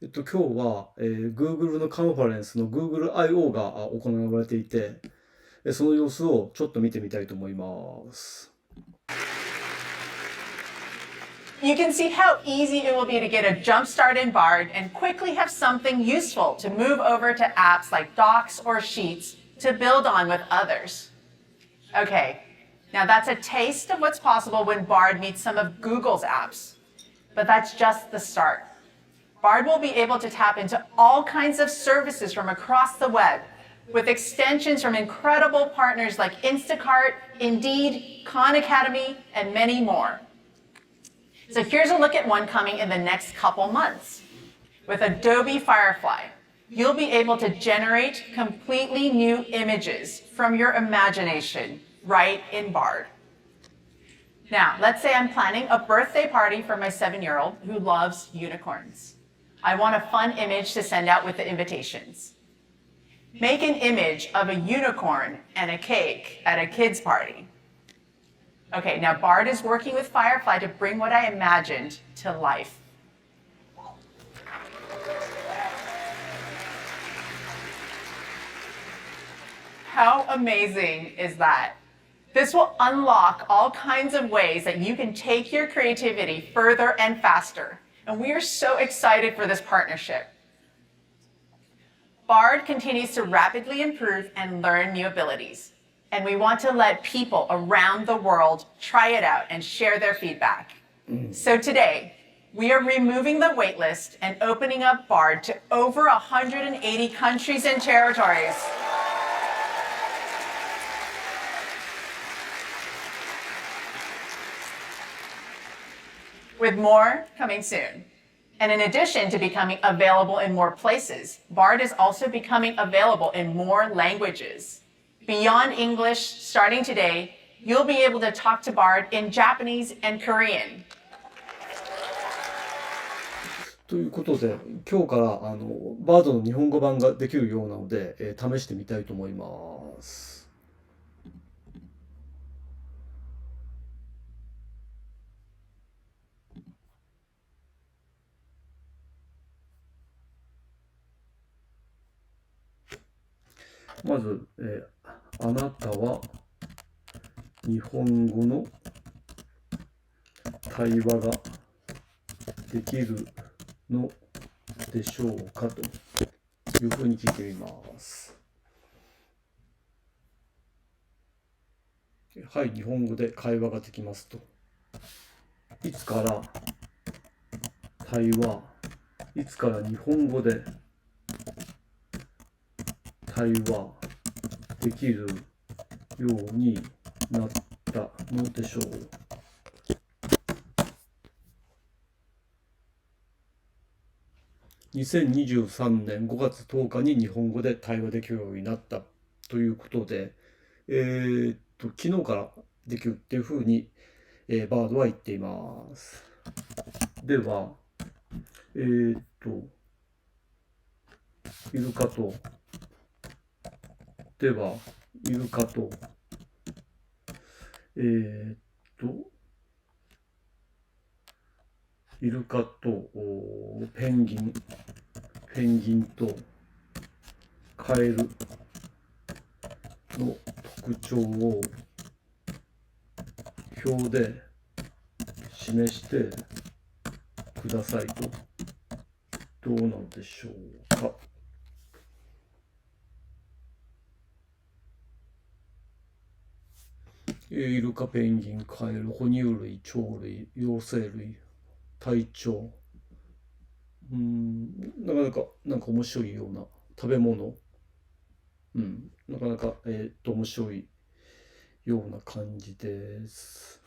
今日は、Google のカンファレンスの Google I/O が行われていて、その様子をちょっと見てみたいと思います。You can see how easy it will be to get a jump start in Bard and quickly have something useful to move over to apps like Docs or Sheets to build on with others. Okay, now that's a taste of what's possible when Bard meets some of Google's apps. But that's just the start. Bard will be able to tap into all kinds of services from across the web, with extensions from incredible partners like Instacart, Indeed, Khan Academy, and many more. So here's a look at one coming in the next couple months. With Adobe Firefly, you'll be able to generate completely new images from your imagination right in Bard. Now, let's say I'm planning a birthday party for my 7-year-old who loves unicorns. I want a fun image to send out with the invitations. Make an image of a unicorn and a cake at a kid's party. Okay, now Bard is working with Firefly to bring what I imagined to life. How amazing is that? This will unlock all kinds of ways that you can take your creativity further and faster. And we are so excited for this partnership. Bard continues to rapidly improve and learn new abilities. And we want to let people around the world try it out and share their feedback. So today, we are removing the waitlist and opening up Bard to over 180 countries and territories. With more coming soon. And in addition to becoming available in more places, Bard is also becoming available in more languages. Beyond English, starting today, you'll be able to talk to Bard in Japanese and Korean. ということで、今日からバードの日本語版ができるようなので、試してみたいと思います。まず、あなたは日本語の対話ができるのでしょうかというふうに聞いてみます。はい、日本語で会話ができますと。いつから対話、いつから日本語で対話できるようになったのでしょう。2023年5月10日に日本語で対話できるようになったということで、昨日からできるっていうふうに、バードは言っています。では、イルカとでは、イルカと、イルカとペンギンとカエルの特徴を表で示してくださいと、どうなのでしょうか。イルカ、ペンギン、カエル、哺乳類、鳥類、両生類、体長、なかなか面白いような食べ物、なかなか面白いような感じです。